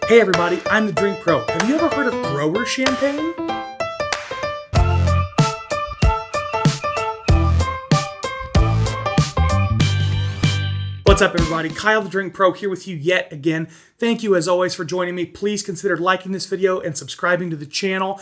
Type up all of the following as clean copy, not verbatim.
Hey everybody, I'm the Drink Pro. Have you ever heard of grower champagne? What's up everybody, Kyle the Drink Pro here with you yet again. Thank you as always for joining me. Please consider liking this video and subscribing to the channel.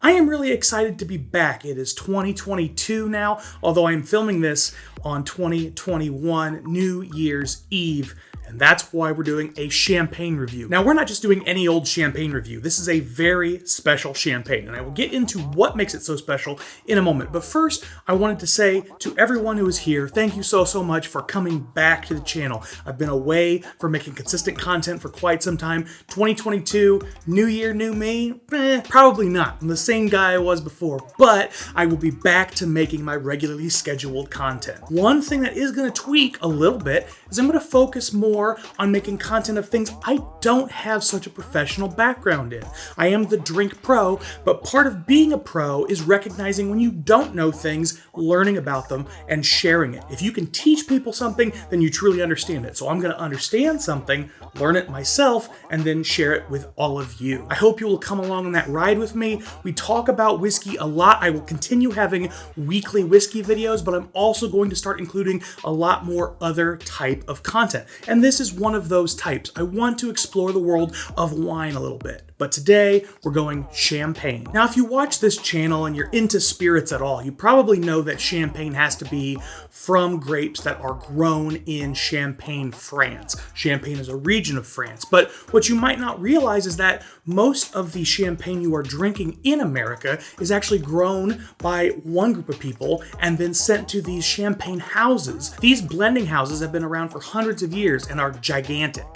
I am really excited to be back. It is 2022 now, although I am filming this on 2021 New Year's Eve. And that's why we're doing a champagne review. Now, we're not just doing any old champagne review. This is a very special champagne, and I will get into what makes it so special in a moment. But first, I wanted to say to everyone who is here, thank you so much for coming back to the channel. I've been away for making consistent content for quite some time. 2022, new year, new me? Probably not. I'm the same guy I was before, but I will be back to making my regularly scheduled content. One thing that is going to tweak a little bit is I'm going to focus more on making content of things I don't have such a professional background in. I am the Drink Pro, but part of being a pro is recognizing when you don't know things, learning about them, and sharing it. If you can teach people something, then you truly understand it. So I'm going to understand something, learn it myself, and then share it with all of you. I hope you will come along on that ride with me. We talk about whiskey a lot. I will continue having weekly whiskey videos, but I'm also going to start including a lot more other type of content. And this is one of those types. I want to explore the world of wine a little bit. But today, we're going champagne. Now, if you watch this channel and you're into spirits at all, you probably know that champagne has to be from grapes that are grown in Champagne, France. Champagne is a region of France. But what you might not realize is that most of the champagne you are drinking in America is actually grown by one group of people and then sent to these champagne houses. These blending houses have been around for hundreds of years and are gigantic.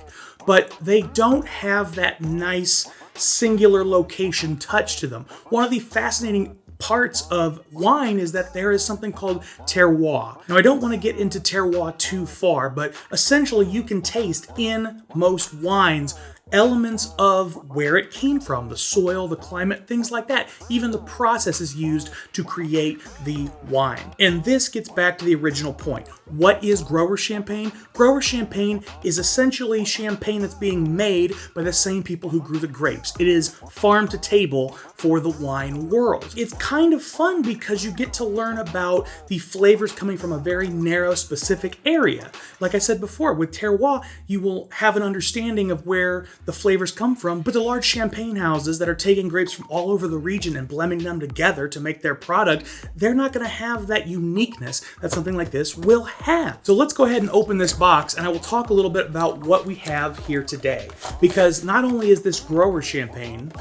But they don't have that nice singular location touch to them. One of the fascinating parts of wine is that there is something called terroir. Now, I don't want to get into terroir too far, but essentially you can taste in most wines elements of where it came from, the soil, the climate, things like that. Even the processes used to create the wine. And this gets back to the original point. What is grower champagne? Grower champagne is essentially champagne that's being made by the same people who grew the grapes. It is farm to table for the wine world. It's kind of fun because you get to learn about the flavors coming from a very narrow, specific area. Like I said before, with terroir, you will have an understanding of where the flavors come from, but the large champagne houses that are taking grapes from all over the region and blending them together to make their product, they're not going to have that uniqueness that something like this will have. So let's go ahead and open this box and I will talk a little bit about what we have here today. Because not only is this grower champagne,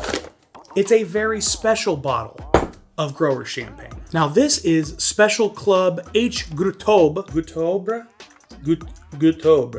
it's a very special bottle of grower champagne. Now this is Special Club H. Goutorbe.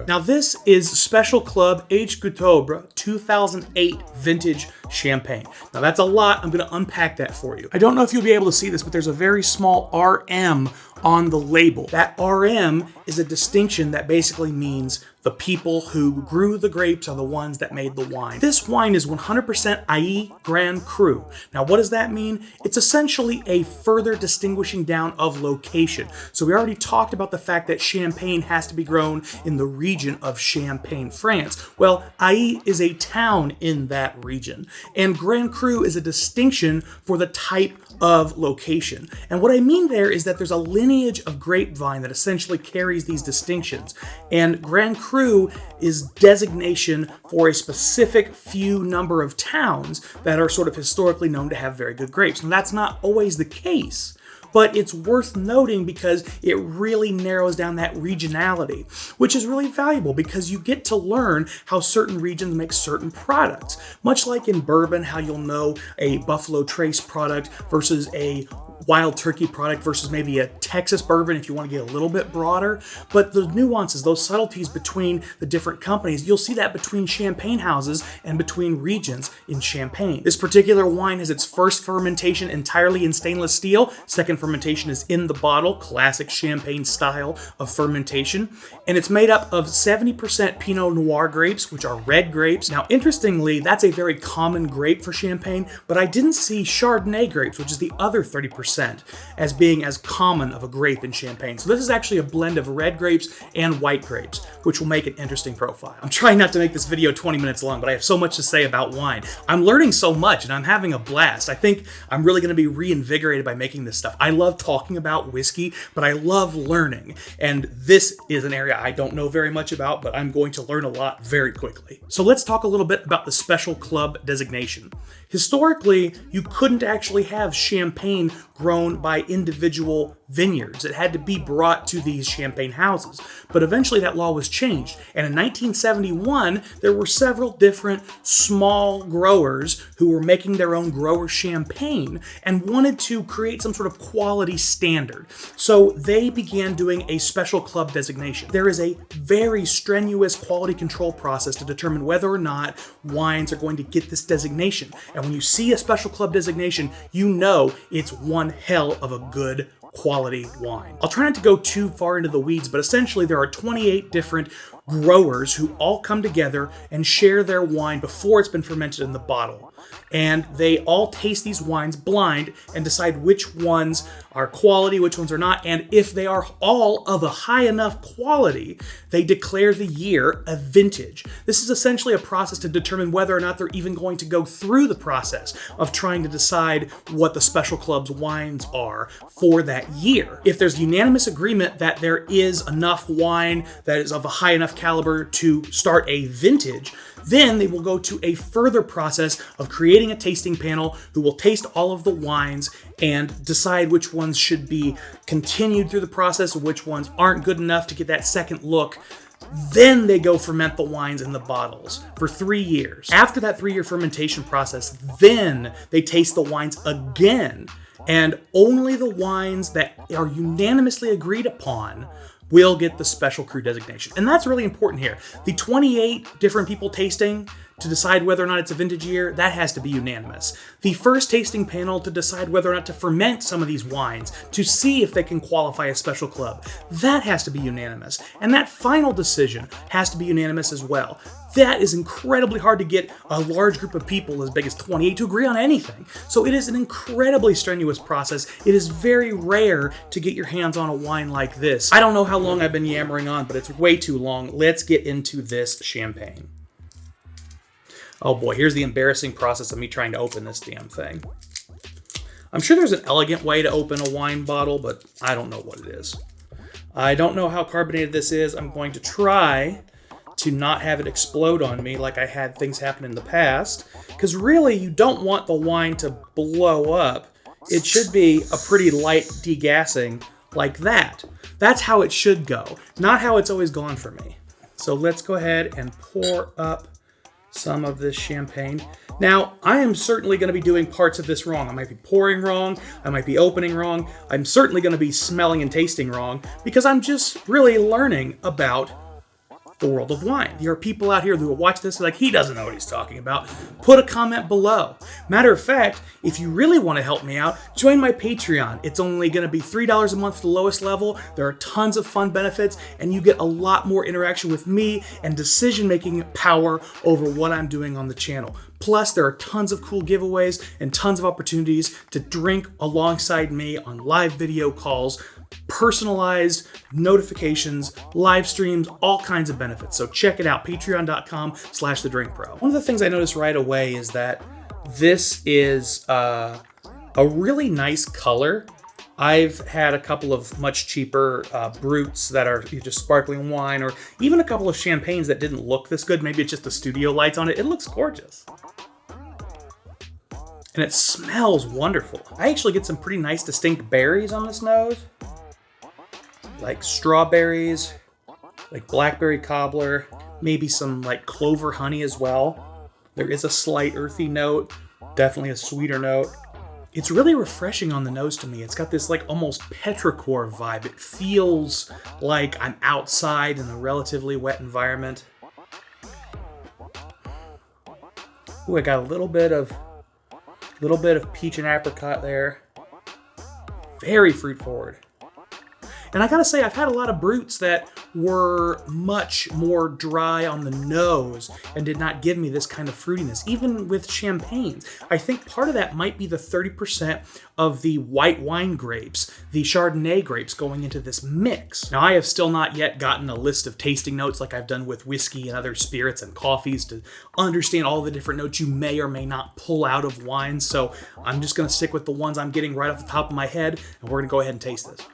Now this is Special Club H. Goutorbe 2008 vintage champagne. Now that's a lot. I'm going to unpack that for you. I don't know if you'll be able to see this, but there's a very small RM on the label. That RM is a distinction that basically means the people who grew the grapes are the ones that made the wine. This wine is 100% Ace Grand Cru. Now what does that mean? It's essentially a further distinguishing down of location. So we already talked about the fact that champagne has to be grown in the region of Champagne, France. Well, Ace is a town in that region. And Grand Cru is a distinction for the type of location. And what I mean there is that there's a lineage of grapevine that essentially carries these distinctions. And Grand Cru is designation for a specific few number of towns that are sort of historically known to have very good grapes. And that's not always the case. But it's worth noting because it really narrows down that regionality, which is really valuable because you get to learn how certain regions make certain products. Much like in bourbon, how you'll know a Buffalo Trace product versus a Wild Turkey product versus maybe a Texas bourbon if you want to get a little bit broader. But the nuances, those subtleties between the different companies, you'll see that between champagne houses and between regions in Champagne. This particular wine has its first fermentation entirely in stainless steel. Second fermentation is in the bottle, classic champagne style of fermentation. And it's made up of 70% Pinot Noir grapes, which are red grapes. Now, interestingly, that's a very common grape for Champagne, but I didn't see Chardonnay grapes, which is the other 30%. 50% as being as common of a grape in champagne. So this is actually a blend of red grapes and white grapes, which will make an interesting profile. I'm trying not to make this video 20 minutes long, but I have so much to say about wine. I'm learning so much and I'm having a blast. I think I'm really going to be reinvigorated by making this stuff. I love talking about whiskey, but I love learning. And this is an area I don't know very much about, but I'm going to learn a lot very quickly. So let's talk a little bit about the special club designation. Historically, you couldn't actually have champagne grown by individual vineyards. It had to be brought to these champagne houses. But eventually that law was changed. And in 1971, there were several different small growers who were making their own grower champagne and wanted to create some sort of quality standard. So they began doing a special club designation. There is a very strenuous quality control process to determine whether or not wines are going to get this designation. And when you see a special club designation, you know it's one hell of a good quality wine. I'll try not to go too far into the weeds, but essentially there are 28 different growers who all come together and share their wine before it's been fermented in the bottle. And they all taste these wines blind and decide which ones are quality, which ones are not. And if they are all of a high enough quality, they declare the year a vintage. This is essentially a process to determine whether or not they're even going to go through the process of trying to decide what the special club's wines are for that year. If there's unanimous agreement that there is enough wine that is of a high enough caliber to start a vintage, then they will go to a further process of creating a tasting panel who will taste all of the wines and decide which ones should be continued through the process and which ones aren't good enough to get that second look. Then they go ferment the wines in the bottles for 3 years. After that 3-year fermentation process, then they taste the wines again. And only the wines that are unanimously agreed upon will get the special cru designation. And that's really important here. The 28 different people tasting to decide whether or not it's a vintage year, that has to be unanimous. The first tasting panel to decide whether or not to ferment some of these wines to see if they can qualify as special club, that has to be unanimous. And that final decision has to be unanimous as well. That is incredibly hard to get a large group of people as big as 28 to agree on anything. So it is an incredibly strenuous process. It is very rare to get your hands on a wine like this. I don't know how long I've been yammering on, but it's way too long. Let's get into this champagne. Oh boy, here's the embarrassing process of me trying to open this damn thing. I'm sure there's an elegant way to open a wine bottle, but I don't know what it is. I don't know how carbonated this is. I'm going to try to not have it explode on me like I had things happen in the past, because really you don't want the wine to blow up. It should be a pretty light degassing like that. That's how it should go, not how it's always gone for me. So let's go ahead and pour up some of this champagne. Now, I am certainly going to be doing parts of this wrong. I might be pouring wrong, I might be opening wrong, I'm certainly going to be smelling and tasting wrong, because I'm just really learning about the world of wine. There are people out here who will watch this and like, he doesn't know what he's talking about. Put a comment below. Matter of fact, if you really want to help me out, join my Patreon. It's only going to be $3 a month for the lowest level. There are tons of fun benefits, and you get a lot more interaction with me and decision-making power over what I'm doing on the channel. Plus, there are tons of cool giveaways and tons of opportunities to drink alongside me on live video calls, personalized notifications, live streams, all kinds of benefits. So check it out, patreon.com/thedrinkpro. One of the things I noticed right away is that this is a really nice color. I've had a couple of much cheaper brutes that are just sparkling wine, or even a couple of champagnes that didn't look this good. Maybe it's just the studio lights on it. It looks gorgeous. And it smells wonderful. I actually get some pretty nice distinct berries on this nose. Like strawberries, like blackberry cobbler, maybe some like clover honey as well. There is a slight earthy note, definitely a sweeter note. It's really refreshing on the nose to me. It's got this like almost petrichor vibe. It feels like I'm outside in a relatively wet environment. Ooh, I got a little bit of peach and apricot there. Very fruit forward. And I gotta say, I've had a lot of brutes that were much more dry on the nose and did not give me this kind of fruitiness, even with champagnes. I think part of that might be the 30% of the white wine grapes, the Chardonnay grapes going into this mix. Now, I have still not yet gotten a list of tasting notes like I've done with whiskey and other spirits and coffees to understand all the different notes you may or may not pull out of wines. So I'm just going to stick with the ones I'm getting right off the top of my head, and we're going to go ahead and taste this.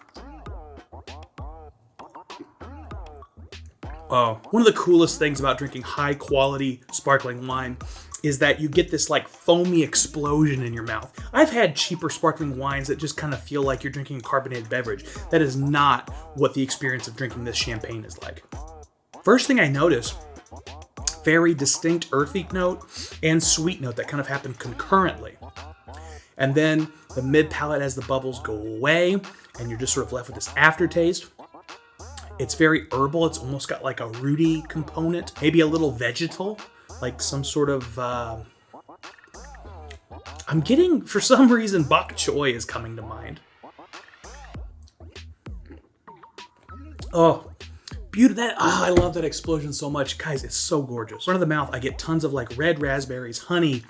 One of the coolest things about drinking high quality sparkling wine is that you get this like foamy explosion in your mouth. I've had cheaper sparkling wines that just kind of feel like you're drinking a carbonated beverage. That is not what the experience of drinking this champagne is like. First thing I notice, very distinct earthy note and sweet note that kind of happen concurrently. And then the mid palate as the bubbles go away and you're just sort of left with this aftertaste. It's very herbal. It's almost got like a rooty component, maybe a little vegetal, like some sort of, I'm getting, for some reason, bok choy is coming to mind. Oh, beautiful. I love that explosion so much. Guys, it's so gorgeous. Front of the mouth, I get tons of like red raspberries, honey,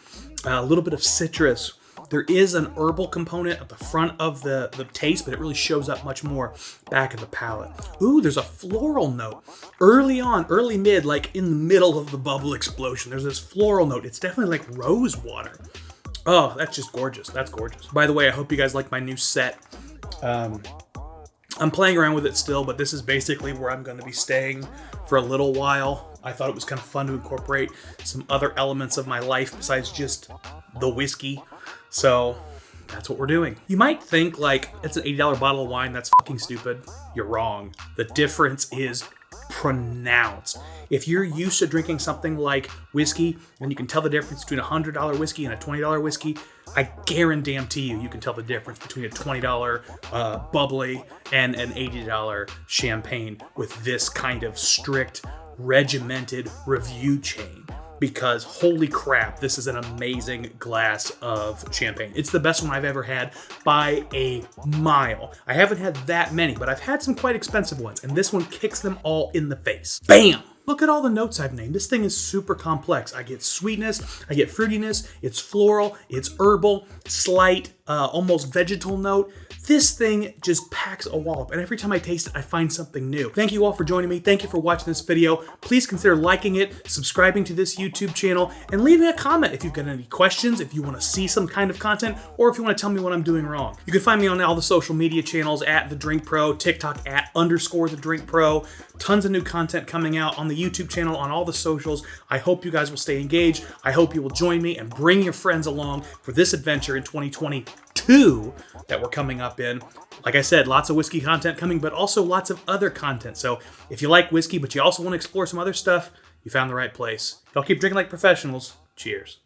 a little bit of citrus. There is an herbal component at the front of the taste, but it really shows up much more back of the palate. Ooh, there's a floral note. Early on, early mid, like in the middle of the bubble explosion, there's this floral note. It's definitely like rose water. Oh, that's just gorgeous. That's gorgeous. By the way, I hope you guys like my new set. I'm playing around with it still, but this is basically where I'm going to be staying for a little while. I thought it was kind of fun to incorporate some other elements of my life besides just the whiskey. So that's what we're doing. You might think like it's an $80 bottle of wine. That's fucking stupid. You're wrong. The difference is pronounced. If you're used to drinking something like whiskey and you can tell the difference between a $100 whiskey and a $20 whiskey, I guarantee you can tell the difference between a $20 bubbly and an $80 champagne with this kind of strict, regimented review chain. Because holy crap, this is an amazing glass of champagne. It's the best one I've ever had by a mile. I haven't had that many, but I've had some quite expensive ones, and this one kicks them all in the face. Bam! Look at all the notes I've named. This thing is super complex. I get sweetness, I get fruitiness, it's floral, it's herbal, slight, almost vegetal note. This thing just packs a wallop, and every time I taste it, I find something new. Thank you all for joining me. Thank you for watching this video. Please consider liking it, subscribing to this YouTube channel, and leaving a comment if you've got any questions, if you want to see some kind of content, or if you want to tell me what I'm doing wrong. You can find me on all the social media channels at The Drink Pro, TikTok at _The Drink Pro. Tons of new content coming out on the YouTube channel, on all the socials. I hope you guys will stay engaged. I hope you will join me and bring your friends along for this adventure in 2022 that we're coming up in. Like I said, lots of whiskey content coming, but also lots of other content. So if you like whiskey, but you also want to explore some other stuff, you found the right place. Y'all keep drinking like professionals. Cheers.